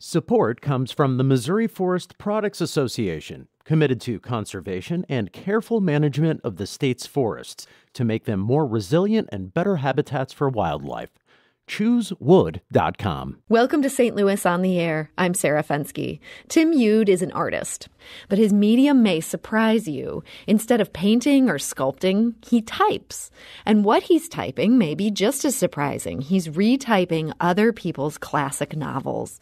Support comes from the Missouri Forest Products Association, committed to conservation and careful management of the state's forests to make them more resilient and better habitats for wildlife. ChooseWood.com. Welcome to St. Louis on the Air. I'm Sarah Fenske. Tim Ude is an artist, but his medium may surprise you. Instead of painting or sculpting, he types. And what he's typing may be just as surprising. He's retyping other people's classic novels.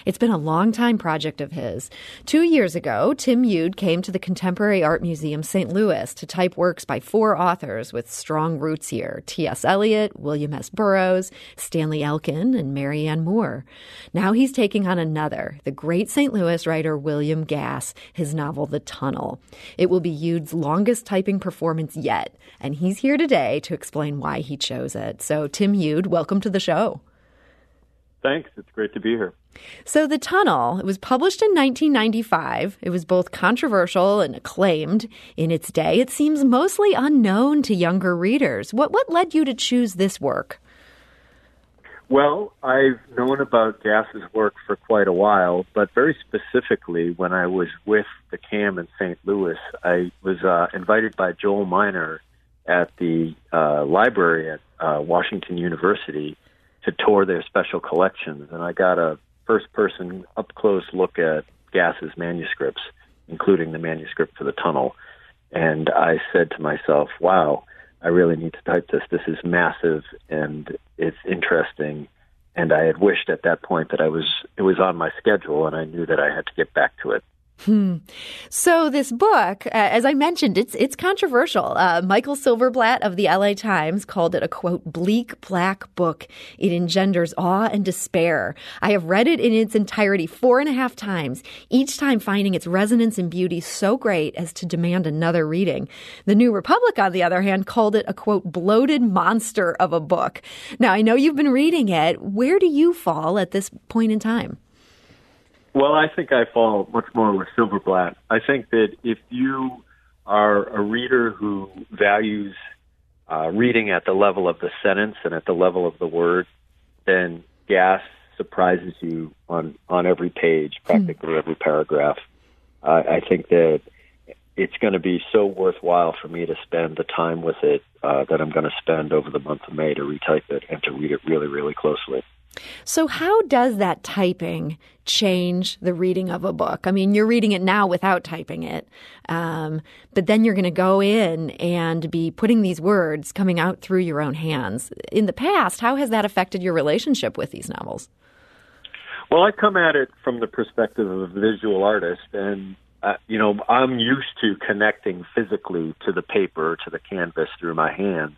It's been a long-time project of his. 2 years ago, Tim Ude came to the Contemporary Art Museum St. Louis to type works by 4 authors with strong roots here: T.S. Eliot, William S. Burroughs, Stanley Elkin, and Marianne Moore. Now he's taking on another, the great St. Louis writer William Gass, his novel The Tunnel. It will be Ude's longest typing performance yet, and he's here today to explain why he chose it. So, Tim Ude, welcome to the show. Thanks. It's great to be here. So The Tunnel, it was published in 1995. It was both controversial and acclaimed in its day. It seems mostly unknown to younger readers. What led you to choose this work? Well, I've known about Gass's work for quite a while, but very specifically when I was with the CAM in St. Louis, I was invited by Joel Miner at the library at Washington University to tour their special collections, and I got a first-person, up-close look at Gass's manuscripts, including the manuscript for The Tunnel, and I said to myself, wow, I really need to type this. This is massive, and it's interesting, and I had wished at that point that it was on my schedule, and I knew that I had to get back to it. So this book, as I mentioned, it's controversial. Michael Silverblatt of the LA Times called it a, quote, bleak black book. It engenders awe and despair. I have read it in its entirety 4.5 times, each time finding its resonance and beauty so great as to demand another reading. The New Republic, on the other hand, called it a, quote, bloated monster of a book. Now, I know you've been reading it. Where do you fall at this point in time? Well, I think I fall much more with Silverblatt. I think that if you are a reader who values reading at the level of the sentence and at the level of the word, then Gass surprises you on every page, practically every paragraph. I think that it's going to be so worthwhile for me to spend the time with it that I'm going to spend over the month of May to retype it and to read it really, really closely. So how does that typing change the reading of a book? I mean, you're reading it now without typing it, but then you're going to go in and be putting these words coming out through your own hands. In the past, how has that affected your relationship with these novels? Well, I come at it from the perspective of a visual artist, and I'm used to connecting physically to the paper, to the canvas through my hands,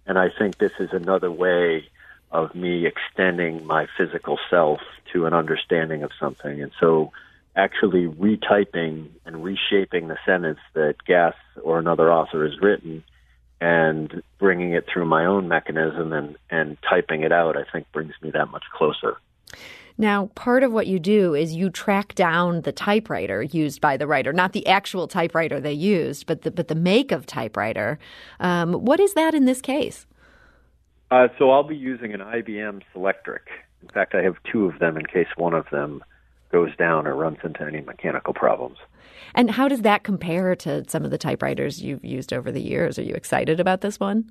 and I think this is another way of me extending my physical self to an understanding of something. And so actually retyping and reshaping the sentence that Gass or another author has written and bringing it through my own mechanism and typing it out, I think brings me that much closer. Now, part of what you do is you track down the typewriter used by the writer, not the actual typewriter they used, but the make of typewriter. What is that in this case? So I'll be using an IBM Selectric. In fact, I have 2 of them in case one of them goes down or runs into any mechanical problems. And how does that compare to some of the typewriters you've used over the years? Are you excited about this one?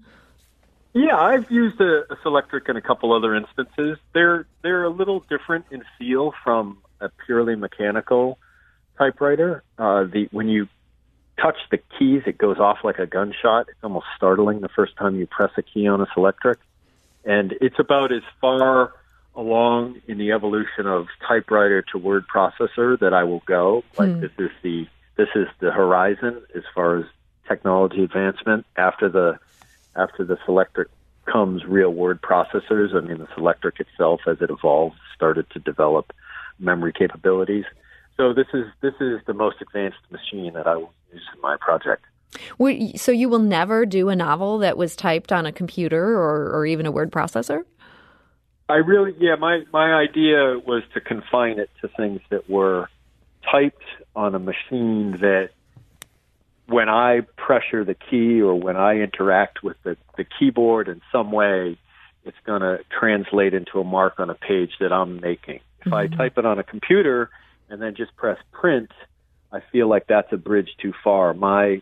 Yeah, I've used a Selectric in a couple other instances. They're a little different in feel from a purely mechanical typewriter. When you touch the keys, it goes off like a gunshot. It's almost startling the first time you press a key on a Selectric. And it's about as far along in the evolution of typewriter to word processor that I will go. Like this is the horizon as far as technology advancement. After the Selectric comes real word processors. I mean, the Selectric itself, as it evolved, started to develop memory capabilities. So this is the most advanced machine that I will use in my project. So you will never do a novel that was typed on a computer or even a word processor? My idea was to confine it to things that were typed on a machine that when I pressure the key or when I interact with the keyboard in some way, it's going to translate into a mark on a page that I'm making. If I type it on a computer and then just press print, I feel like that's a bridge too far. My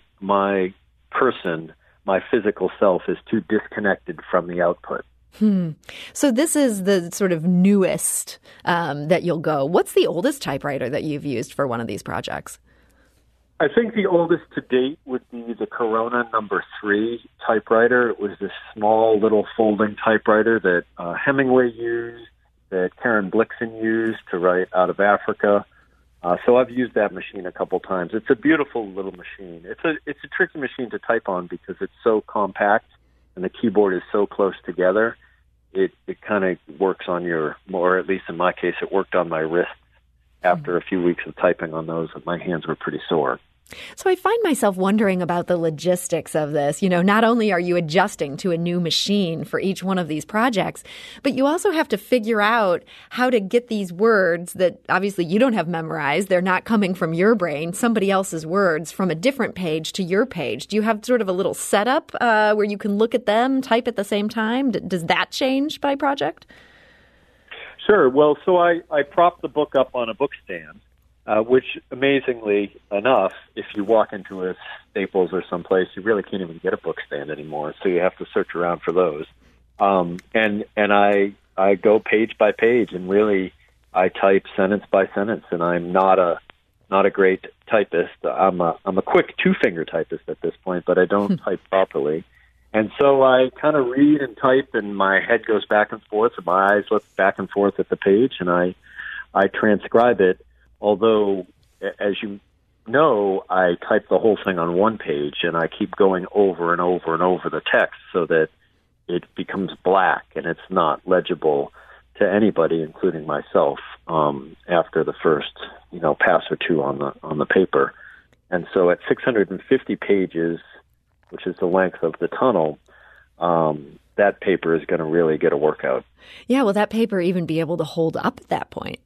person, my physical self, is too disconnected from the output. So this is the sort of newest that you'll go. What's the oldest typewriter that you've used for one of these projects? I think the oldest to date would be the Corona #3 typewriter. It was this small little folding typewriter that Hemingway used, that Karen Blixen used to write out of Africa. So I've used that machine a couple times. It's a beautiful little machine. It's a tricky machine to type on because it's so compact and the keyboard is so close together. It kind of works on your, or at least in my case, it worked on my wrists. After a few weeks of typing on those, my hands were pretty sore. So I find myself wondering about the logistics of this. You know, not only are you adjusting to a new machine for each one of these projects, but you also have to figure out how to get these words that obviously you don't have memorized. They're not coming from your brain, somebody else's words from a different page to your page. Do you have sort of a little setup where you can look at them, type at the same time? Does that change by project? Sure. Well, so I propped the book up on a book stand, which, amazingly enough, if you walk into a Staples or someplace, you really can't even get a book stand anymore. So you have to search around for those. And I go page by page, and really I type sentence by sentence. And I'm not a great typist. I'm a quick 2-finger typist at this point, but I don't type properly. And so I kind of read and type, and my head goes back and forth, and my eyes look back and forth at the page, and I transcribe it. Although, as you know, I type the whole thing on one page, and I keep going over and over and over the text so that it becomes black and it's not legible to anybody, including myself, after the first pass or two on the paper. And so at 650 pages, which is the length of the tunnel, that paper is going to really get a workout. Yeah, will that paper even be able to hold up at that point?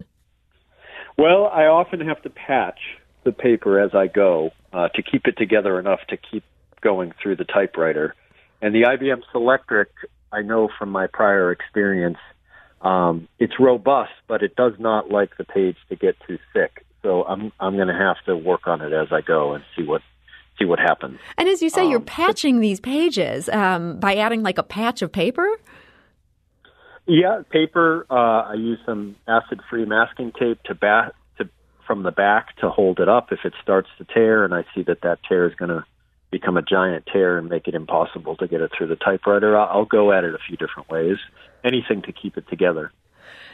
Well, I often have to patch the paper as I go to keep it together enough to keep going through the typewriter. And the IBM Selectric, I know from my prior experience, it's robust, but it does not like the page to get too thick. So I'm going to have to work on it as I go and see what happens. And as you say, you're patching these pages by adding like a patch of paper? Yeah, paper. I use some acid-free masking tape from the back to hold it up if it starts to tear, and I see that tear is going to become a giant tear and make it impossible to get it through the typewriter. I'll go at it a few different ways, anything to keep it together.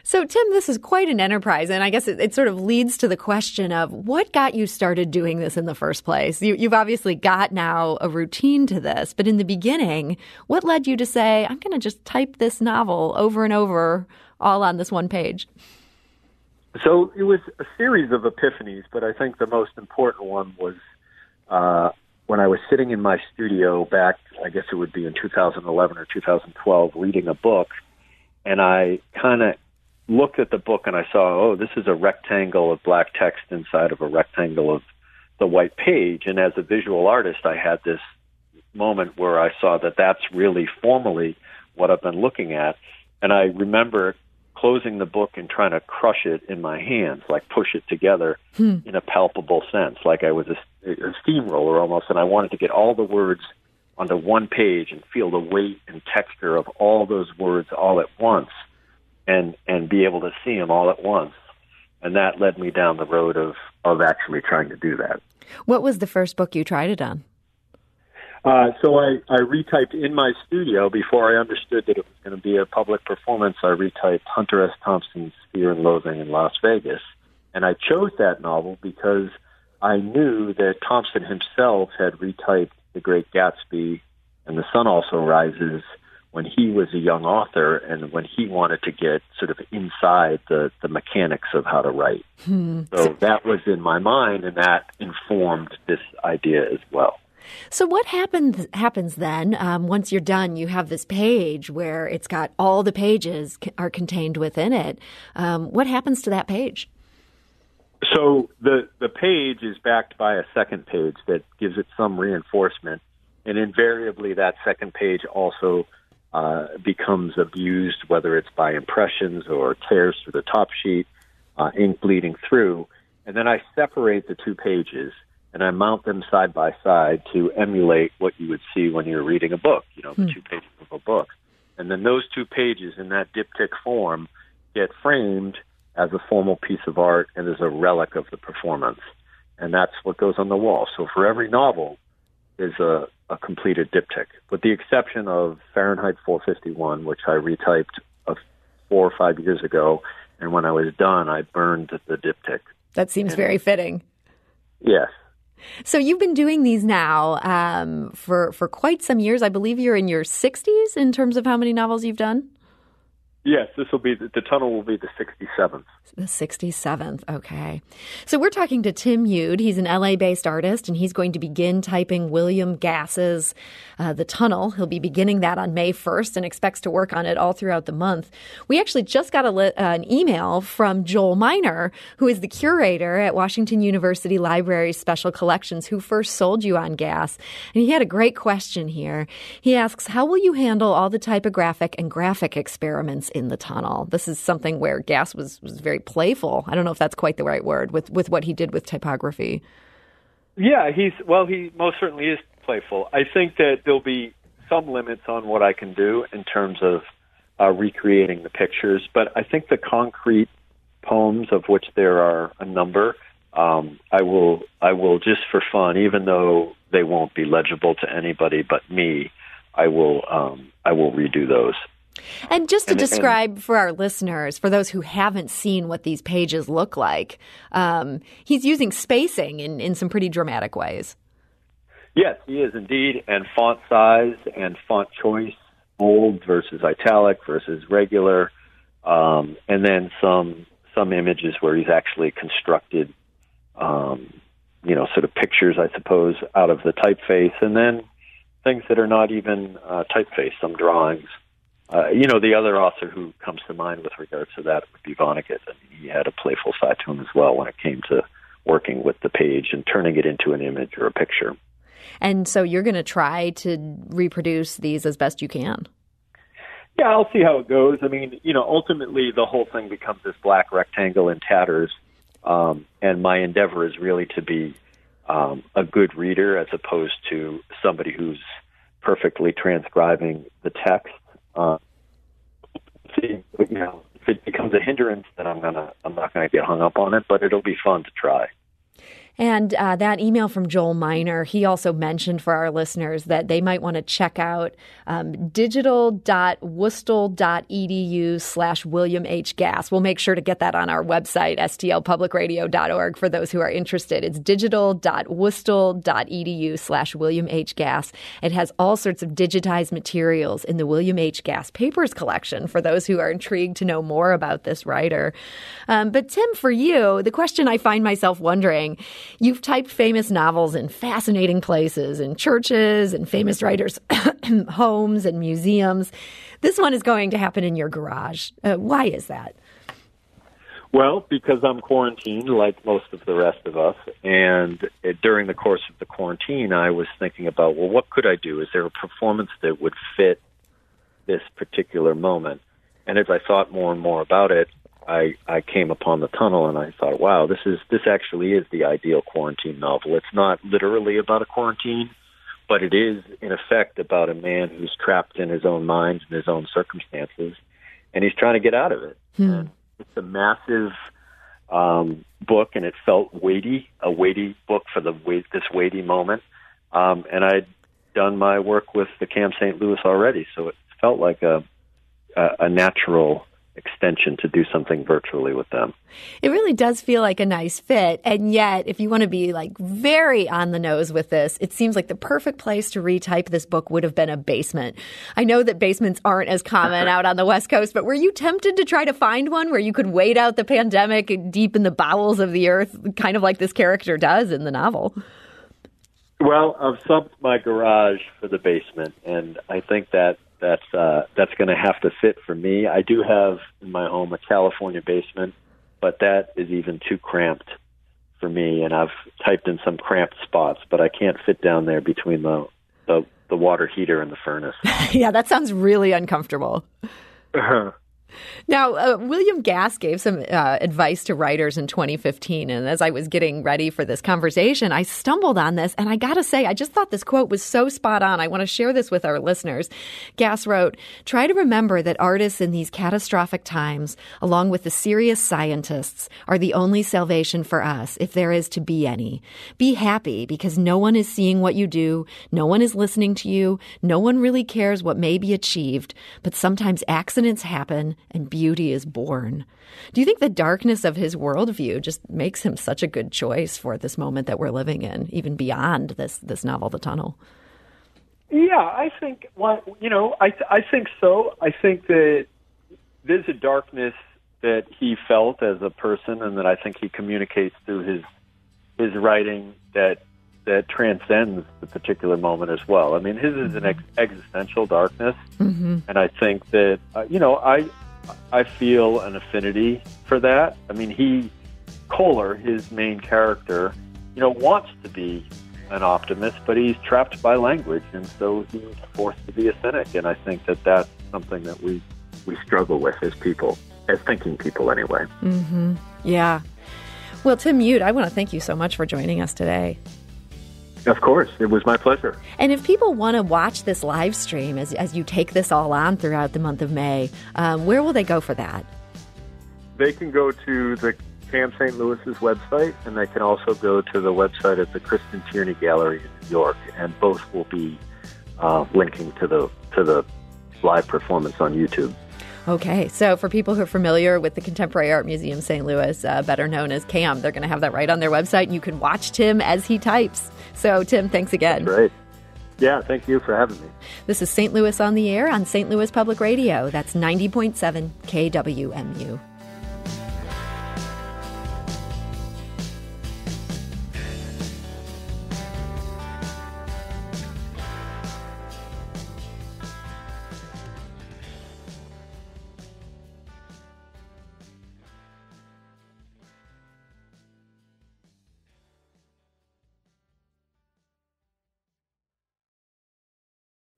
So, Tim, this is quite an enterprise, and I guess it sort of leads to the question of what got you started doing this in the first place? You've obviously got now a routine to this, but in the beginning, what led you to say, I'm going to just type this novel over and over, all on this one page? So it was a series of epiphanies, but I think the most important one was when I was sitting in my studio back, I guess it would be in 2011 or 2012, reading a book, and I kind of looked at the book and I saw, this is a rectangle of black text inside of a rectangle of the white page. And as a visual artist, I had this moment where I saw that that's really formally what I've been looking at. And I remember closing the book and trying to crush it in my hands, like push it together in a palpable sense, like I was a steamroller almost. And I wanted to get all the words onto one page and feel the weight and texture of all those words all at once. And be able to see them all at once. And that led me down the road of actually trying to do that. What was the first book you tried it on? So I retyped in my studio before I understood that it was going to be a public performance. I retyped Hunter S. Thompson's Fear and Loathing in Las Vegas. And I chose that novel because I knew that Thompson himself had retyped The Great Gatsby and The Sun Also Rises when he was a young author and when he wanted to get sort of inside the mechanics of how to write. So that was in my mind, and that informed this idea as well. So what happens then once you're done? You have this page where it's got all the pages are contained within it. What happens to that page? So the page is backed by a second page that gives it some reinforcement, and invariably that second page also becomes abused, whether it's by impressions or tears through the top sheet. ink bleeding through. And then I separate the 2 pages and I mount them side by side to emulate what you would see when you're reading a book, the 2 pages of a book. And then those 2 pages in that diptych form get framed as a formal piece of art and as a relic of the performance. And that's what goes on the wall. So for every novel is a completed diptych, with the exception of Fahrenheit 451, which I retyped 4 or 5 years ago. And when I was done, I burned the diptych. That seems very fitting. Yes. So you've been doing these now for quite some years. I believe you're in your 60s in terms of how many novels you've done? Yes, this will be the tunnel will be the 67th. The 67th, okay. So we're talking to Tim Yude. He's an LA-based artist, and he's going to begin typing William Gass's The Tunnel. He'll be beginning that on May 1st and expects to work on it all throughout the month. We actually just got an email from Joel Miner, who is the curator at Washington University Library's Special Collections, who first sold you on Gass. And he had a great question here. He asks, how will you handle all the typographic and graphic experiments in The Tunnel? This is something where Gass was very playful. I don't know if that's quite the right word with what he did with typography. Yeah, he most certainly is playful. I think that there'll be some limits on what I can do in terms of recreating the pictures, but I think the concrete poems, of which there are a number, I will just for fun, even though they won't be legible to anybody but me, I will redo those. And just to describe for our listeners, for those who haven't seen what these pages look like, he's using spacing in some pretty dramatic ways. Yes, he is indeed, and font size and font choice, bold versus italic versus regular, and then some images where he's actually constructed, sort of pictures, I suppose, out of the typeface, and then things that are not even typeface, some drawings. The other author who comes to mind with regards to that would be Vonnegut. And he had a playful side to him as well when it came to working with the page and turning it into an image or a picture. And so you're going to try to reproduce these as best you can. Yeah, I'll see how it goes. I mean, ultimately the whole thing becomes this black rectangle in tatters. And my endeavor is really to be a good reader as opposed to somebody who's perfectly transcribing the text. If it becomes a hindrance, then I'm not gonna get hung up on it, but it'll be fun to try. And that email from Joel Miner, he also mentioned for our listeners that they might want to check out digital.wustl.edu/William H. Gass. We'll make sure to get that on our website, stlpublicradio.org, for those who are interested. It's digital.wustl.edu/William H. Gass. It has all sorts of digitized materials in the William H. Gass Papers collection for those who are intrigued to know more about this writer. But Tim, for you, the question I find myself wondering, you've typed famous novels in fascinating places, in churches and famous writers' homes and museums. This one is going to happen in your garage. Why is that? Well, because I'm quarantined like most of the rest of us. And during the course of the quarantine, I was thinking about, well, what could I do? Is there a performance that would fit this particular moment? And as I thought more and more about it, I came upon The Tunnel, and I thought, wow, this actually is the ideal quarantine novel. It's not literally about a quarantine, but it is, in effect, about a man who's trapped in his own mind and his own circumstances, and he's trying to get out of it. And it's a massive book, and it felt weighty, a weighty book for this weighty moment. And I'd done my work with the Cam St. Louis already, so it felt like a natural extension to do something virtually with them. It really does feel like a nice fit. And yet, if you want to be like very on the nose with this, it seems like the perfect place to retype this book would have been a basement. I know that basements aren't as common out on the West Coast, but were you tempted to try to find one where you could wait out the pandemic deep in the bowels of the earth, kind of like this character does in the novel? Well, I've subbed my garage for the basement, and I think that's going to have to fit for me. I do have in my home a California basement, but that is even too cramped for me, and I've typed in some cramped spots, but I can't fit down there between the water heater and the furnace. Yeah, that sounds really uncomfortable. Now, William Gass gave some advice to writers in 2015, and as I was getting ready for this conversation, I stumbled on this, and I gotta say, I just thought this quote was so spot on. I want to share this with our listeners. Gass wrote, "Try to remember that artists in these catastrophic times, along with the serious scientists, are the only salvation for us, if there is to be any. Be happy because no one is seeing what you do, no one is listening to you, no one really cares what may be achieved, but sometimes accidents happen and beauty is born." Do you think the darkness of his worldview just makes him such a good choice for this moment that we're living in, even beyond this novel, The Tunnel? Yeah, I think, I think so. I think that there's a darkness that he felt as a person and that I think he communicates through his writing that transcends the particular moment as well. I mean, his is an existential darkness, and I think that, I feel an affinity for that. I mean, Kohler, his main character, wants to be an optimist, but he's trapped by language, and so he's forced to be a cynic. And I think that that's something that we struggle with as people, as thinking people anyway. Yeah. Well, Tim Ude, I want to thank you so much for joining us today. Of course. It was my pleasure. And if people want to watch this live stream as you take this all on throughout the month of May, where will they go for that? They can go to the Cam St. Louis's website, and they can also go to the website at the Kristen Tierney Gallery in New York, and both will be linking to the live performance on YouTube. Okay, so for people who are familiar with the Contemporary Art Museum St. Louis, better known as CAM, they're going to have that right on their website, and you can watch Tim as he types. So, Tim, thanks again. That's right. Yeah, thank you for having me. This is St. Louis on the Air on St. Louis Public Radio. That's 90.7 KWMU.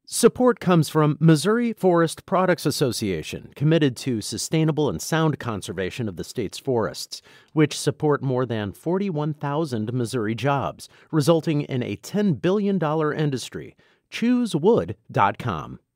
Support comes from Missouri Forest Products Association, committed to sustainable and sound conservation of the state's forests, which support more than 41,000 Missouri jobs, resulting in a $10 billion industry. ChooseWood.com.